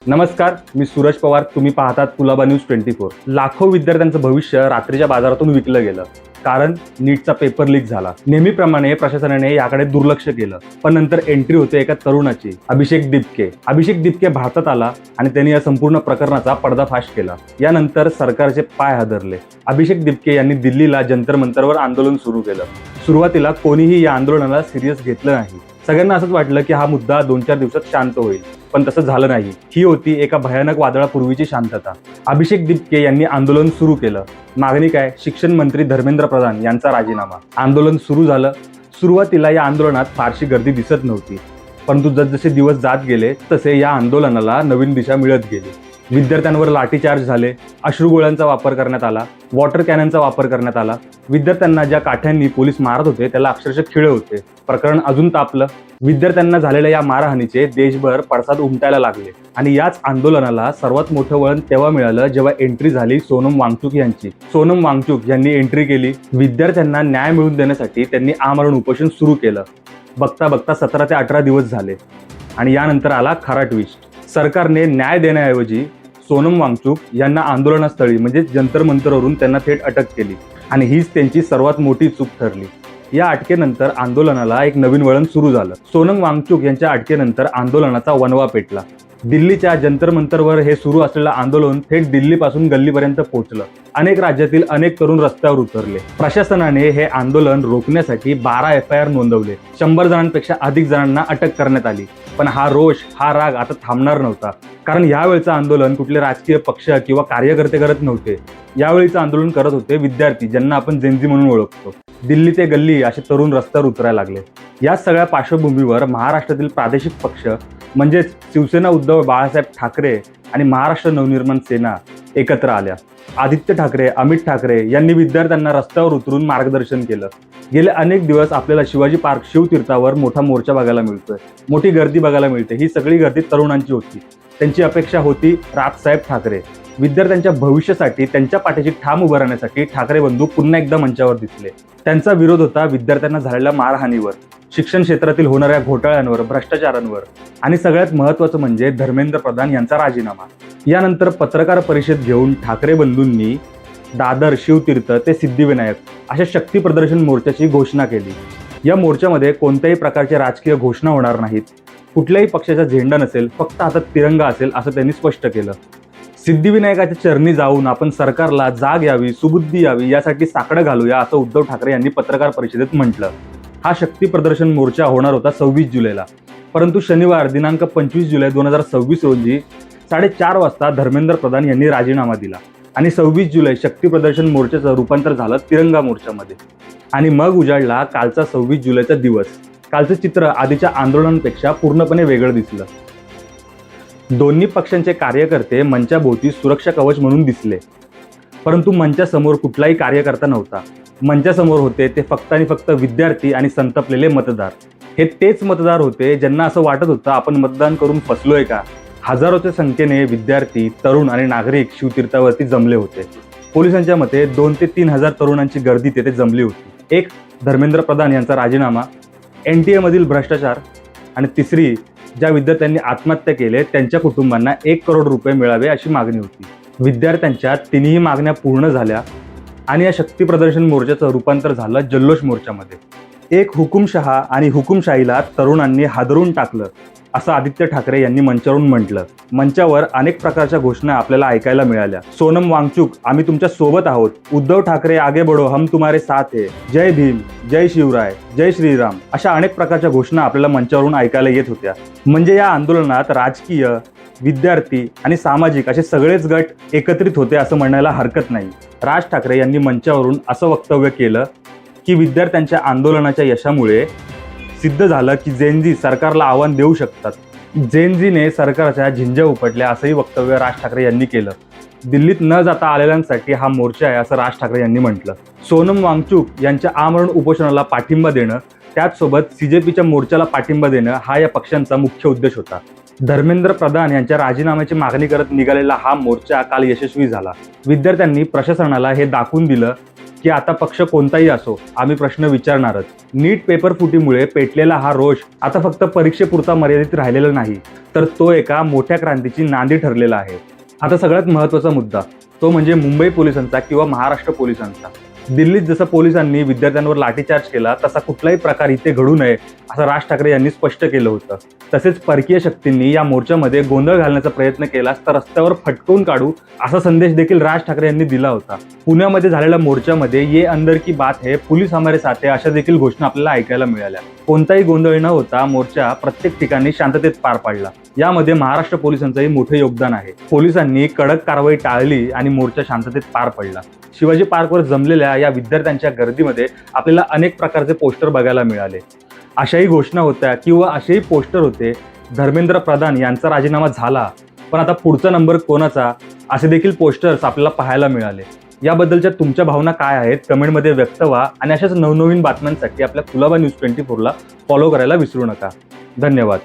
नमस्कार, मी सूरज पवार. तुम्ही पाहतात कुलाबा न्यूज 24. लाखो विद्यार्थ्यांचं भविष्य रात्रीच्या बाजारातून विकलं गेलं, कारण नीटचा पेपर लीक झाला. नेहमीप्रमाणे प्रशासनाने याकडे दुर्लक्ष केलं, पण नंतर एंट्री होते एका तरुणाची, अभिषेक दिपके. अभिषेक दिपके भारतात आला आणि त्यांनी या संपूर्ण प्रकरणाचा पर्दाफाश केला. यानंतर सरकारचे पाय हादरले. अभिषेक दिपके यांनी दिल्लीला जंतर मंतरवर आंदोलन सुरू केलं. सुरुवातीला कोणीही या आंदोलनाला सिरियस घेतलं नाही. सगळ्यांना असंच वाटलं की हा मुद्दा 2-4 दिवसात शांत होईल, पण तसं झालं नाही. ही होती एका भयानक वादळापूर्वीची शांतता. अभिषेक दिपके यांनी आंदोलन सुरू केलं. मागणी काय? शिक्षण मंत्री धर्मेंद्र प्रधान यांचा राजीनामा. आंदोलन सुरू झालं. सुरुवातीला या आंदोलनात फारशी गर्दी दिसत नव्हती, परंतु जसजसे दिवस जात गेले तसे या आंदोलनाला नवीन दिशा मिळत गेली. विद्यार्थ्यांवर लाठीचार्ज झाले, अश्रुगोळ्यांचा वापर करण्यात आला, वॉटर कॅननचा वापर करण्यात आला. विद्यार्थ्यांना ज्या काठ्यांनी पोलीस मारत होते त्याला अक्षरशः खिळे होते. प्रकरण अजून तापलं. विद्यार्थ्यांना झालेल्या या मारहाणीचे देशभर पडसाद उमटायला लागले आणि याच आंदोलनाला सर्वात मोठं वळण तेव्हा मिळालं जेव्हा एंट्री झाली सोनम वांगचुक यांची. सोनम वांगचुक यांनी एंट्री केली. विद्यार्थ्यांना न्याय मिळवून देण्यासाठी त्यांनी आमरण उपोषण सुरू केलं. बघता बघता 17 ते 18 दिवस झाले आणि यानंतर आला खरा ट्विस्ट. सरकारने न्याय देण्याऐवजी सोनम वांगचुक यांना आंदोलनस्थळी म्हणजे जंतर मंतरवरून त्यांना थेट अटक केली आणि हीच त्यांची सर्वात मोठी चूक ठरली. या अटकेनंतर आंदोलनाला एक नवीन वळण सुरू झालं. सोनम वांगचुक यांच्या अटकेनंतर आंदोलनाचा वणवा पेटला. दिल्लीच्या जंतर मंतरवर हे सुरू असलेलं आंदोलन थेट दिल्लीपासून गल्लीपर्यंत पोहोचलं. अनेक राज्यातील अनेक तरुण रस्त्यावर उतरले. प्रशासनाने हे आंदोलन रोखण्यासाठी 12 FIR नोंदवले. 100 जणांपेक्षा अधिक जणांना अटक करण्यात आली. पण हा रोष, हा राग आता थांबणार नव्हता, कारण यावेळचं आंदोलन कुठले राजकीय पक्ष किंवा कार्यकर्ते करत नव्हते. यावेळीचं आंदोलन करत होते विद्यार्थी, ज्यांना आपण जेनझी म्हणून ओळखतो. दिल्ली ते गल्ली असे तरुण रस्त्यावर उतरायला लागले. या सगळ्या पार्श्वभूमीवर महाराष्ट्रातील प्रादेशिक पक्ष म्हणजेच शिवसेना उद्धव बाळासाहेब ठाकरे आणि महाराष्ट्र नवनिर्माण सेना एकत्र आल्या. आदित्य ठाकरे, अमित ठाकरे यांनी विद्यार्थ्यांना रस्त्यावर उतरून मार्गदर्शन केलं. गेले अनेक दिवस आपल्याला शिवाजी पार्क शिवतीर्थावर मोठा मोर्चा बघायला मिळतोय, मोठी गर्दी बघायला मिळते. ही सगळी गर्दी तरुणांची होती. त्यांची अपेक्षा होती राजसाहेब ठाकरे. विद्यार्थ्यांच्या भविष्यासाठी त्यांच्या पाठीशी ठाम उभं राहण्यासाठी ठाकरे बंधू पुन्हा एकदा मंचावर दिसले. त्यांचा विरोध होता विद्यार्थ्यांना झालेल्या मारहाणीवर, शिक्षण क्षेत्रातील होणाऱ्या घोटाळ्यांवर, भ्रष्टाचारांवर आणि सगळ्यात महत्त्वाचं म्हणजे धर्मेंद्र प्रधान यांचा राजीनामा. यानंतर पत्रकार परिषद घेऊन ठाकरे बंधूंनी दादर, शिवतीर्थ ते सिद्धिविनायक अशा शक्ती प्रदर्शन मोर्चाची घोषणा केली. या मोर्चामध्ये कोणत्याही प्रकारच्या राजकीय घोषणा होणार नाहीत, कुठल्याही पक्षाचा झेंडा नसेल, फक्त हातात तिरंगा असेल असं त्यांनी स्पष्ट केलं. सिद्धिविनायकाच्या चरणी जाऊन आपण सरकारला जाग यावी, सुबुद्धी यावी यासाठी साकडं घालूया असं उद्धव ठाकरे यांनी पत्रकार परिषदेत म्हटलं. हा शक्ती प्रदर्शन मोर्चा होणार होता 26 जुलैला, परंतु शनिवार दिनांक 25 जुलै 2026 रोजी 4:30 वाजता धर्मेंद्र प्रधान यांनी राजीनामा दिला आणि 26 जुलै शक्ती प्रदर्शन मोर्चाचं रूपांतर झालं तिरंगा मोर्चामध्ये. आणि मग उजाडला कालचा 26 जुलैचा दिवस. कालचं चित्र आधीच्या आंदोलनांपेक्षा पूर्णपणे वेगळं दिसलं. दोन्ही पक्षांचे कार्यकर्ते मंचाभोवती सुरक्षा कवच म्हणून दिसले, परंतु मंचासमोर कुठलाही कार्यकर्ता नव्हता. मंचासमोर होते ते फक्त आणि फक्त विद्यार्थी आणि संतपलेले मतदार. हे तेच मतदार होते ज्यांना असं वाटत होतं आपण मतदान करून फसलोय का. हजारोच्या संख्येने विद्यार्थी, तरुण आणि नागरिक शिवतीर्थावरती जमले होते. पोलिसांच्या मते 2 ते 3 हजार तरुणांची गर्दी तेथे जमली होती. एक, धर्मेंद्र प्रधान यांचा राजीनामा, NTA मधील भ्रष्टाचार आणि तिसरी, ज्या विद्यार्थ्यांनी आत्महत्या केले त्यांच्या कुटुंबांना 1 करोड रुपये मिळावे अशी मागणी होती. विद्यार्थ्यांच्या तिन्ही मागण्या पूर्ण झाल्या आणि या शक्ती प्रदर्शन मोर्चाचं रूपांतर झालं जल्लोष मोर्चामध्ये. एक हुकुमशहा आणि हुकुमशाहीला तरुणांनी हादरून टाकलं असं आदित्य ठाकरे यांनी मंचावरून म्हटलं. मंचावर अनेक प्रकारच्या घोषणा आपल्याला ऐकायला मिळाल्या. सोनम वांगचुक, आम्ही तुमच्या सोबत आहोत. उद्धव ठाकरे, आगे बढो, हम तुम्हारे साथ है. जय भीम, जय शिवराय, जय श्रीराम अशा अनेक प्रकारच्या घोषणा आपल्याला मंचावरून ऐकायला येत होत्या. म्हणजे या आंदोलनात राजकीय, विद्यार्थी आणि सामाजिक असे सगळेच गट एकत्रित होते असं म्हणायला हरकत नाही. राज ठाकरे यांनी मंचावरून असं वक्तव्य केलं की विद्यार्थ्यांच्या आंदोलनाच्या यशामुळे सिद्ध झालं की जेनझी सरकारला आव्हान देऊ शकतात. जेनझीने सरकारच्या झिंज्या उपटल्या असंही वक्तव्य राज ठाकरे यांनी केलं. दिल्लीत न जाता आलेल्यांसाठी हा मोर्चा आहे असं राज ठाकरे यांनी म्हटलं. सोनम वांगचुक यांच्या आमरण उपोषणाला पाठिंबा देणं, त्याचसोबत CJPच्या मोर्चाला पाठिंबा देणं हा या पक्षांचा मुख्य उद्देश होता. धर्मेंद्र प्रधान यांच्या राजीनाम्याची मागणी करत निघालेला हा मोर्चा काल यशस्वी झाला. विद्यार्थ्यांनी प्रशासनाला हे दाखवून दिलं की आता पक्ष कोणताही असो, आम्ही प्रश्न विचारणारच. नीट पेपर फुटीमुळे पेटलेला हा रोष आता फक्त परीक्षेपुरता मर्यादित राहिलेला नाही, तर तो एका मोठ्या क्रांतीची नांदी ठरलेला आहे. आता सगळ्यात महत्त्वाचा मुद्दा, तो म्हणजे मुंबई पोलिसांचा किंवा महाराष्ट्र पोलिसांचा. दिल्लीत जसं पोलिसांनी विद्यार्थ्यांवर लाठीचार्ज केला, तसा कुठलाही प्रकार इथे घडू नये असं राज ठाकरे यांनी स्पष्ट केलं होतं. तसेच परकीय शक्तींनी या मोर्चामध्ये गोंधळ घालण्याचा प्रयत्न केलास तर रस्त्यावर फटकवून काढू असा संदेश देखील राज ठाकरे यांनी दिला होता. पुण्यामध्ये झालेल्या मोर्चामध्ये ये अंदर की बात है, पुलिस हमारे साथ है अशा देखील घोषणा आपल्याला ऐकायला मिळाल्या. कोणताही गोंधळ न होता मोर्चा प्रत्येक ठिकाणी शांततेत पार पाडला. यामध्ये महाराष्ट्र पोलिसांचंही मोठे योगदान आहे. पोलिसांनी कडक कारवाई टाळली आणि मोर्चा शांततेत पार पडला. शिवाजी पार्कवर जमलेल्या या विद्यार्थ्यांच्या गर्दीमध्ये आपल्याला अनेक प्रकारचे पोस्टर बघायला मिळाले. अशाही घोषणा होत्या किंवा असेही पोस्टर होते, धर्मेंद्र प्रधान यांचा राजीनामा झाला पण आता पुढचा नंबर कोणाचा, असे देखील पोस्टर्स आपल्याला पाहायला मिळाले. याबद्दलच्या तुमच्या भावना काय आहेत कमेंटमध्ये व्यक्त व्हा आणि अशाच नवनवीन बातम्यांसाठी आपल्या कुलाबा न्यूज 24 ला फॉलो करायला विसरू नका. धन्यवाद.